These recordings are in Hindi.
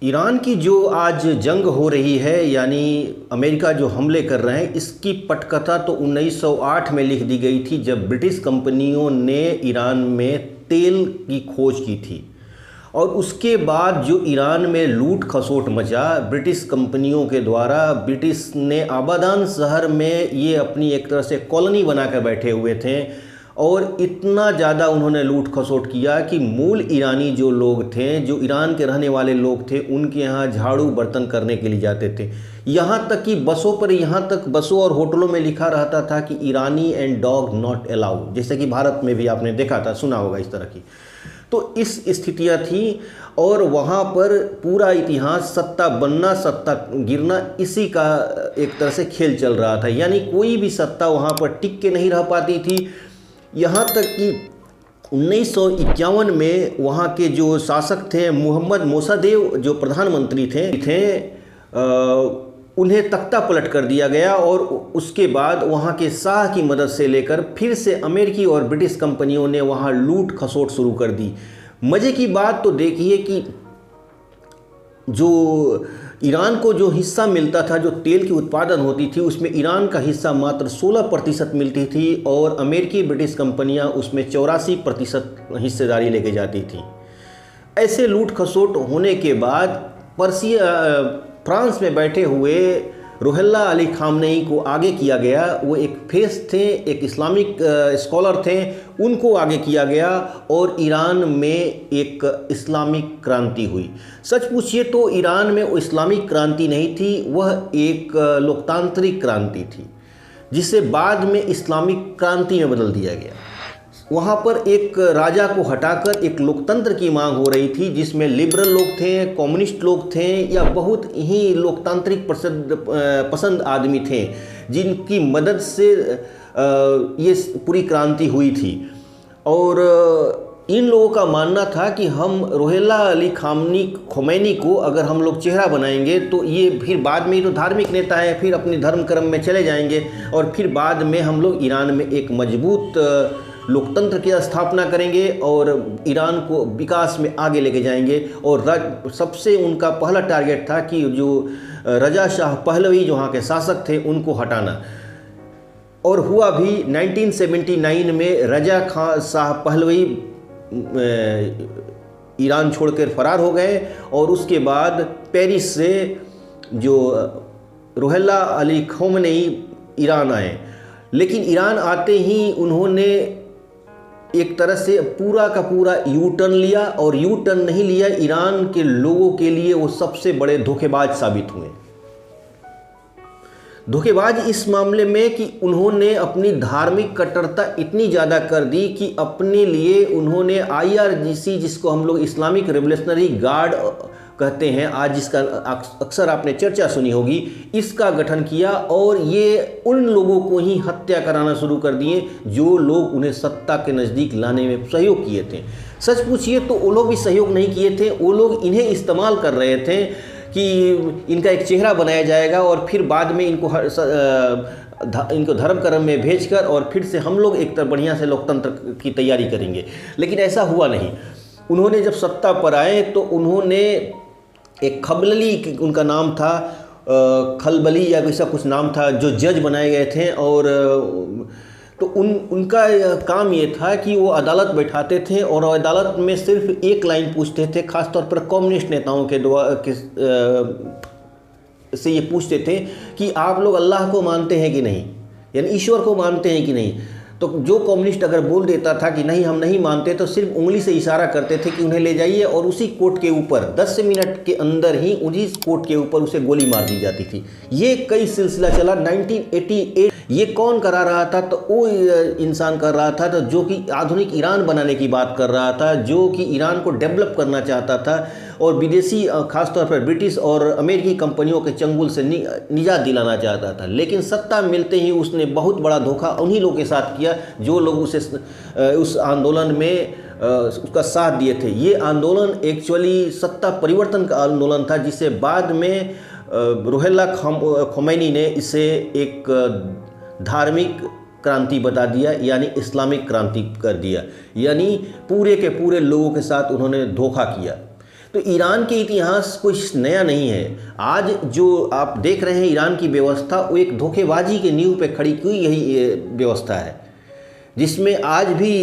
ईरान की जो आज जंग हो रही है, यानी अमेरिका जो हमले कर रहे हैं, इसकी पटकथा तो 1908 में लिख दी गई थी, जब ब्रिटिश कंपनियों ने ईरान में तेल की खोज की थी। और उसके बाद जो ईरान में लूट खसोट मचा ब्रिटिश कंपनियों के द्वारा, ब्रिटिश ने आबादान शहर में ये अपनी एक तरह से कॉलोनी बनाकर बैठे हुए थे और इतना ज़्यादा उन्होंने लूट खसोट किया कि मूल ईरानी जो लोग थे, जो ईरान के रहने वाले लोग थे, उनके यहाँ झाड़ू बर्तन करने के लिए जाते थे। यहाँ तक कि बसों पर, यहाँ तक बसों और होटलों में लिखा रहता था कि ईरानी एंड डॉग नॉट अलाउड, जैसे कि भारत में भी आपने देखा था, सुना होगा इस तरह की। तो इस स्थितियाँ थी और वहाँ पर पूरा इतिहास सत्ता बनना सत्ता गिरना, इसी का एक तरह से खेल चल रहा था। यानी कोई भी सत्ता वहाँ पर टिक के नहीं रह पाती थी। यहाँ तक कि 1951 में वहाँ के जो शासक थे, मोहम्मद मोसादेव जो प्रधानमंत्री थे उन्हें तख्ता पलट कर दिया गया और उसके बाद वहाँ के शाह की मदद से लेकर फिर से अमेरिकी और ब्रिटिश कंपनियों ने वहाँ लूट खसोट शुरू कर दी। मज़े की बात तो देखिए कि जो ईरान को जो हिस्सा मिलता था, जो तेल की उत्पादन होती थी, उसमें ईरान का हिस्सा मात्र 16% मिलती थी और अमेरिकी ब्रिटिश कंपनियां उसमें 84% हिस्सेदारी लेके जाती थी। ऐसे लूट खसोट होने के बाद फ्रांस में बैठे हुए रुहोल्लाह अली खामनेई को आगे किया गया। वो एक फेस थे, एक इस्लामिक स्कॉलर थे, उनको आगे किया गया और ईरान में एक इस्लामिक क्रांति हुई। सच पूछिए तो ईरान में वो इस्लामिक क्रांति नहीं थी, वह एक लोकतांत्रिक क्रांति थी, जिसे बाद में इस्लामिक क्रांति में बदल दिया गया। वहाँ पर एक राजा को हटाकर एक लोकतंत्र की मांग हो रही थी, जिसमें लिबरल लोग थे, कम्युनिस्ट लोग थे या बहुत ही लोकतांत्रिक पसंद आदमी थे, जिनकी मदद से ये पूरी क्रांति हुई थी। और इन लोगों का मानना था कि हम रुहोल्लाह अली खोमैनी को अगर हम लोग चेहरा बनाएंगे तो ये फिर बाद में, ये तो धार्मिक नेता है, फिर अपने धर्म कर्म में चले जाएंगे और फिर बाद में हम लोग ईरान में एक मजबूत लोकतंत्र की स्थापना करेंगे और ईरान को विकास में आगे लेके जाएंगे। और सबसे उनका पहला टारगेट था कि जो रजा शाह पहलवी जो वहाँ के शासक थे, उनको हटाना। और हुआ भी। 1979 में रजा शाह पहलवी ईरान छोड़कर फरार हो गए और उसके बाद पेरिस से जो रुहोल्लाह अली खोमनेई ईरान आए। लेकिन ईरान आते ही उन्होंने एक तरह से पूरा का पूरा यू टर्न लिया, और यू टर्न नहीं लिया, ईरान के लोगों के लिए वो सबसे बड़े धोखेबाज साबित हुए। धोखेबाज इस मामले में कि उन्होंने अपनी धार्मिक कट्टरता इतनी ज़्यादा कर दी कि अपने लिए उन्होंने IRGC, जिसको हम लोग इस्लामिक रेवोल्यूशनरी गार्ड कहते हैं आज, जिसका अक्सर आपने चर्चा सुनी होगी, इसका गठन किया और ये उन लोगों को ही हत्या कराना शुरू कर दिए जो लोग उन्हें सत्ता के नज़दीक लाने में सहयोग किए थे। सच पूछिए तो वो लोग भी सहयोग नहीं किए थे, वो लोग इन्हें इस्तेमाल कर रहे थे कि इनका एक चेहरा बनाया जाएगा और फिर बाद में इनको धर्म कर्म में भेजकर और फिर से हम लोग एक तरह बढ़िया से लोकतंत्र की तैयारी करेंगे। लेकिन ऐसा हुआ नहीं। उन्होंने जब सत्ता पर आए तो उन्होंने एक खलबली, उनका नाम था खलबली या वैसा कुछ नाम था, जो जज बनाए गए थे। और तो उनका काम ये था कि वो अदालत बैठाते थे और अदालत में सिर्फ एक लाइन पूछते थे, खासतौर पर कम्युनिस्ट नेताओं के से ये पूछते थे कि आप लोग अल्लाह को मानते हैं कि नहीं, यानी ईश्वर को मानते हैं कि नहीं। तो जो कम्युनिस्ट अगर बोल देता था कि नहीं हम नहीं मानते, तो सिर्फ उंगली से इशारा करते थे कि उन्हें ले जाइए, और उसी कोर्ट के ऊपर 10 मिनट के अंदर ही उसी कोर्ट के ऊपर उसे गोली मार दी जाती थी। ये कई सिलसिला चला। 1988 ये कौन करा रहा था? तो वो इंसान कर रहा था तो जो कि आधुनिक ईरान बनाने की बात कर रहा था, जो कि ईरान को डेवलप करना चाहता था और विदेशी खासतौर पर ब्रिटिश और अमेरिकी कंपनियों के चंगुल से निजात दिलाना चाहता था। लेकिन सत्ता मिलते ही उसने बहुत बड़ा धोखा उन्हीं लोगों के साथ किया जो लोग उस आंदोलन में उसका साथ दिए थे। ये आंदोलन एक्चुअली सत्ता परिवर्तन का आंदोलन था, जिसे बाद में रुहोल्लाह खोमैनी ने इसे एक धार्मिक क्रांति बता दिया, यानी इस्लामिक क्रांति कर दिया, यानी पूरे के पूरे लोगों के साथ उन्होंने धोखा किया। तो ईरान के इतिहास कुछ नया नहीं है। आज जो आप देख रहे हैं ईरान की व्यवस्था, वो एक धोखेबाजी के नींव पे खड़ी हुई यही व्यवस्था है, जिसमें आज भी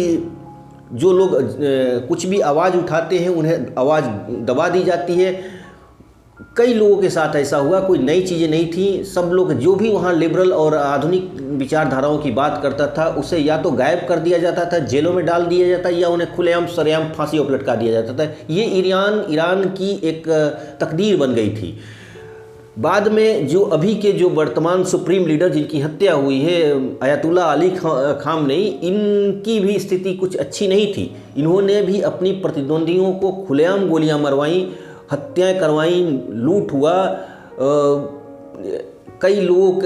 जो लोग कुछ भी आवाज़ उठाते हैं उन्हें आवाज़ दबा दी जाती है। कई लोगों के साथ ऐसा हुआ, कोई नई चीज़ें नहीं थी। सब लोग जो भी वहाँ लिबरल और आधुनिक विचारधाराओं की बात करता था उसे या तो गायब कर दिया जाता था, जेलों में डाल दिया जाता, या उन्हें खुलेआम सरेआम फांसियों पर लटका दिया जाता था। ये ईरान की एक तकदीर बन गई थी। बाद में जो अभी के जो वर्तमान सुप्रीम लीडर जिनकी हत्या हुई है, अयतुल्ला अली खामनेई, इनकी भी स्थिति कुछ अच्छी नहीं थी। इन्होंने भी अपनी प्रतिद्वंदियों को खुलेआम गोलियां मरवाईं, हत्याएं करवाईं, लूट हुआ। कई लोग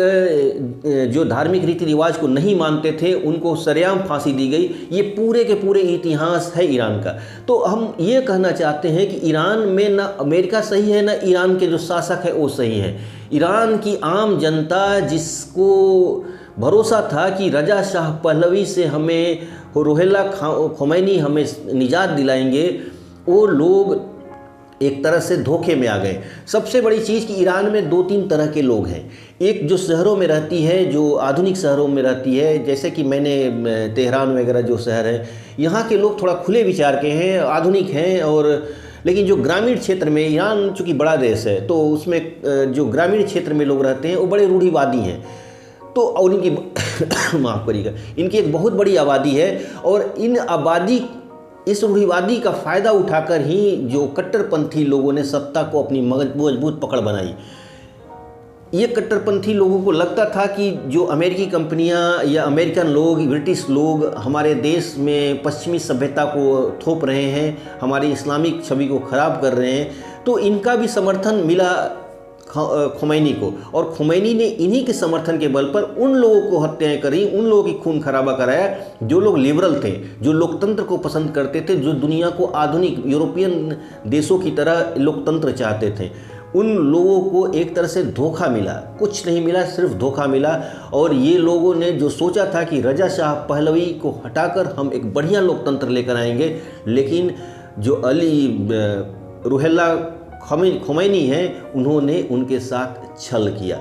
जो धार्मिक रीति रिवाज को नहीं मानते थे उनको सरेआम फांसी दी गई। ये पूरे के पूरे इतिहास है ईरान का। तो हम ये कहना चाहते हैं कि ईरान में ना अमेरिका सही है, ना ईरान के जो शासक है वो सही है। ईरान की आम जनता, जिसको भरोसा था कि रजा शाह पहलवी से हमें रुहोल्ला खोमैनी हमें निजात दिलाएंगे, वो लोग एक तरह से धोखे में आ गए। सबसे बड़ी चीज़ कि ईरान में 2-3 तरह के लोग हैं। एक जो शहरों में रहती है, जो आधुनिक शहरों में रहती है, जैसे कि मैंने तेहरान वगैरह जो शहर है, यहाँ के लोग थोड़ा खुले विचार के हैं, आधुनिक हैं। और लेकिन जो ग्रामीण क्षेत्र में, ईरान चूँकि बड़ा देश है तो उसमें जो ग्रामीण क्षेत्र में लोग रहते हैं वो बड़े रूढ़िवादी हैं। तो और इनकी माफ़ करिएगा, इनकी एक बहुत बड़ी आबादी है। और इन आबादी, इस रूढ़िवादी का फ़ायदा उठाकर ही जो कट्टरपंथी लोगों ने सत्ता को अपनी मजबूत पकड़ बनाई। ये कट्टरपंथी लोगों को लगता था कि जो अमेरिकी कंपनियां या अमेरिकन लोग, ब्रिटिश लोग हमारे देश में पश्चिमी सभ्यता को थोप रहे हैं, हमारी इस्लामिक छवि को ख़राब कर रहे हैं, तो इनका भी समर्थन मिला खोमैनी को। और खोमैनी ने इन्हीं के समर्थन के बल पर उन लोगों को हत्याएं करी, उन लोगों की खून खराबा कराया जो लोग लिबरल थे, जो लोकतंत्र को पसंद करते थे, जो दुनिया को आधुनिक यूरोपियन देशों की तरह लोकतंत्र चाहते थे। उन लोगों को एक तरह से धोखा मिला, कुछ नहीं मिला, सिर्फ धोखा मिला। और ये लोगों ने जो सोचा था कि रजा शाह पहलवी को हटाकर हम एक बढ़िया लोकतंत्र लेकर आएंगे, लेकिन जो अली रुहोल्ला खोमैनी हैं, उन्होंने उनके साथ छल किया।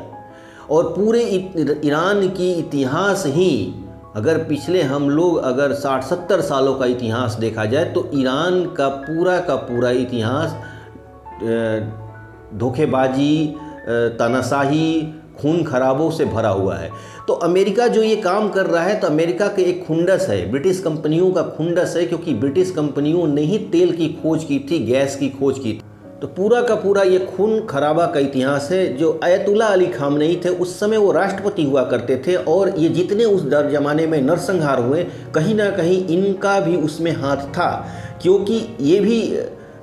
और पूरे ईरान की इतिहास ही, अगर पिछले हम लोग अगर 60-70 सालों का इतिहास देखा जाए तो ईरान का पूरा इतिहास धोखेबाजी, तानाशाही, खून खराबों से भरा हुआ है। तो अमेरिका जो ये काम कर रहा है, तो अमेरिका के एक खुंडस है, ब्रिटिश कंपनियों का खुंडस है, क्योंकि ब्रिटिश कंपनियों ने ही तेल की खोज की थी, गैस की खोज की थी। तो पूरा का पूरा ये खून खराबा का इतिहास है। जो अयतुल्ला अली खामनेई थे, उस समय वो राष्ट्रपति हुआ करते थे, और ये जितने उस ज़माने में नरसंहार हुए, कहीं ना कहीं इनका भी उसमें हाथ था, क्योंकि ये भी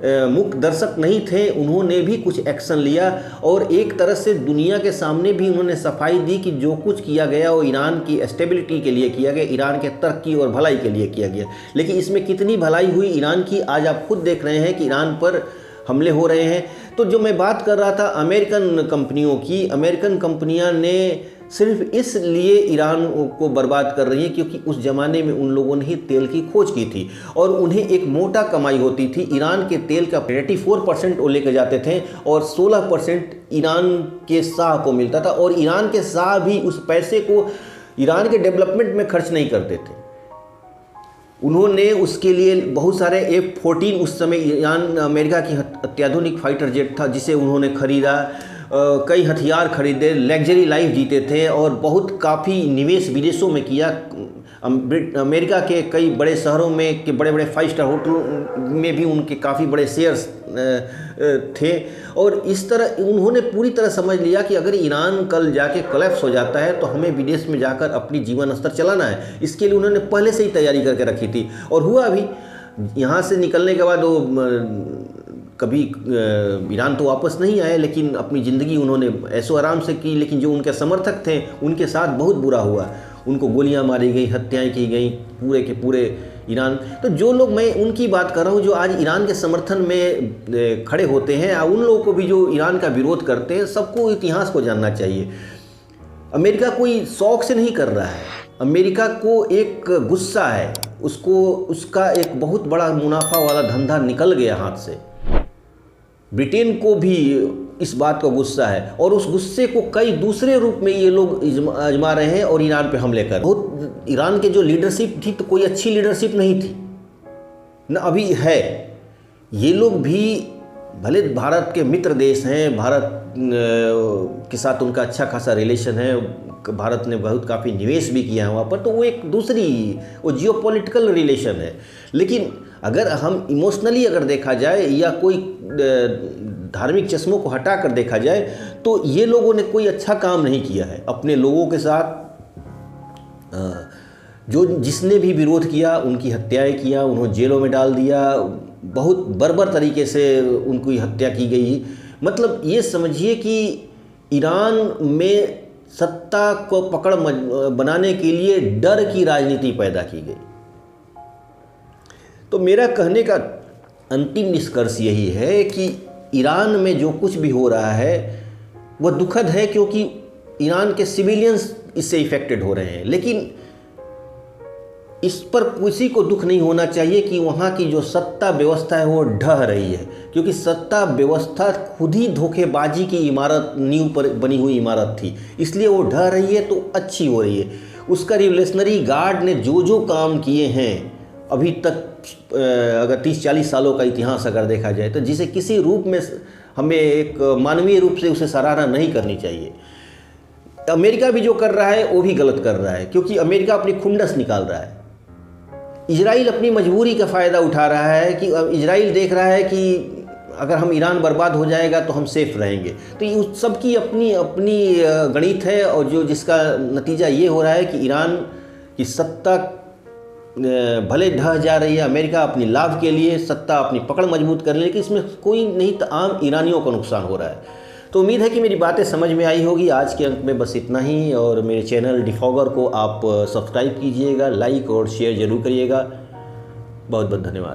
मुख्य दर्शक नहीं थे। उन्होंने भी कुछ एक्शन लिया और एक तरह से दुनिया के सामने भी उन्होंने सफाई दी कि जो कुछ किया गया वो ईरान की स्टेबिलिटी के लिए किया गया, ईरान के तरक्की और भलाई के लिए किया गया। लेकिन इसमें कितनी भलाई हुई ईरान की, आज आप खुद देख रहे हैं कि ईरान पर हमले हो रहे हैं। तो जो मैं बात कर रहा था अमेरिकन कंपनियों की, अमेरिकन कंपनियां ने सिर्फ इसलिए ईरान को बर्बाद कर रही हैं क्योंकि उस ज़माने में उन लोगों ने ही तेल की खोज की थी और उन्हें एक मोटा कमाई होती थी। ईरान के तेल का 84% वो लेकर जाते थे और 16% ईरान के शाह को मिलता था, और ईरान के शाह भी उस पैसे को ईरान के डेवलपमेंट में खर्च नहीं करते थे। उन्होंने उसके लिए बहुत सारे F-14, उस समय ईरान अमेरिका की अत्याधुनिक फाइटर जेट था जिसे उन्होंने खरीदा, कई हथियार खरीदे, लग्जरी लाइफ जीते थे और बहुत काफ़ी निवेश विदेशों में किया। अमेरिका के कई बड़े शहरों में के बड़े बड़े 5 स्टार होटलों में भी उनके काफ़ी बड़े शेयर्स थे। और इस तरह उन्होंने पूरी तरह समझ लिया कि अगर ईरान कल जाके कोलैप्स हो जाता है तो हमें विदेश में जाकर अपनी जीवन स्तर चलाना है। इसके लिए उन्होंने पहले से ही तैयारी करके रखी थी और हुआ भी। यहाँ से निकलने के बाद वो कभी ईरान तो वापस नहीं आए, लेकिन अपनी ज़िंदगी उन्होंने ऐशो आराम से की। लेकिन जो उनके समर्थक थे उनके साथ बहुत बुरा हुआ, उनको गोलियां मारी गई, हत्याएं की गई, पूरे के पूरे ईरान। तो जो लोग, मैं उनकी बात कर रहा हूँ जो आज ईरान के समर्थन में खड़े होते हैं, उन लोगों को भी जो ईरान का विरोध करते हैं, सबको इतिहास को जानना चाहिए। अमेरिका कोई शौक से नहीं कर रहा है, अमेरिका को एक गुस्सा है, उसको उसका एक बहुत बड़ा मुनाफा वाला धंधा निकल गया हाथ से। ब्रिटेन को भी इस बात का गुस्सा है और उस गुस्से को कई दूसरे रूप में ये लोग आजमा रहे हैं और ईरान पे हमले कर। बहुत ईरान के जो लीडरशिप थी तो कोई अच्छी लीडरशिप नहीं थी न अभी है। ये लोग भी भले भारत के मित्र देश हैं, भारत के साथ उनका अच्छा खासा रिलेशन है, भारत ने बहुत काफ़ी निवेश भी किया है वहाँ पर, तो वो एक दूसरी वो जियोपॉलिटिकल रिलेशन है। लेकिन अगर हम इमोशनली अगर देखा जाए या कोई धार्मिक चश्मों को हटा कर देखा जाए तो ये लोगों ने कोई अच्छा काम नहीं किया है अपने लोगों के साथ। जो जिसने भी विरोध किया उनकी हत्याएं किया, उन्होंने जेलों में डाल दिया, बहुत बर्बर तरीके से उनकी हत्या की गई। मतलब ये समझिए कि ईरान में सत्ता को पकड़ बनाने के लिए डर की राजनीति पैदा की गई। तो मेरा कहने का अंतिम निष्कर्ष यही है कि ईरान में जो कुछ भी हो रहा है वह दुखद है, क्योंकि ईरान के सिविलियंस इससे इफेक्टेड हो रहे हैं। लेकिन इस पर किसी को दुख नहीं होना चाहिए कि वहाँ की जो सत्ता व्यवस्था है वो ढह रही है, क्योंकि सत्ता व्यवस्था खुद ही धोखेबाजी की इमारत, नींव पर बनी हुई इमारत थी, इसलिए वो ढह रही है तो अच्छी हो रही है। उसका रिवोल्यूशनरी गार्ड ने जो जो काम किए हैं अभी तक, अगर 30-40 सालों का इतिहास अगर देखा जाए तो जिसे किसी रूप में हमें एक मानवीय रूप से उसे सराहना नहीं करनी चाहिए। अमेरिका भी जो कर रहा है वो भी गलत कर रहा है, क्योंकि अमेरिका अपनी खुंडस निकाल रहा है। इजराइल अपनी मजबूरी का फ़ायदा उठा रहा है कि इजराइल देख रहा है कि अगर हम ईरान बर्बाद हो जाएगा तो हम सेफ रहेंगे। तो ये उस सबकी अपनी अपनी गणित है, और जो जिसका नतीजा ये हो रहा है कि ईरान की सत्ता भले ढह जा रही है, अमेरिका अपनी लाभ के लिए सत्ता अपनी पकड़ मजबूत कर ले, लेकिन इसमें कोई नहीं तो आम ईरानियों को नुकसान हो रहा है। तो उम्मीद है कि मेरी बातें समझ में आई होगी। आज के अंक में बस इतना ही, और मेरे चैनल डिफॉगर को आप सब्सक्राइब कीजिएगा, लाइक और शेयर ज़रूर करिएगा। बहुत बहुत धन्यवाद।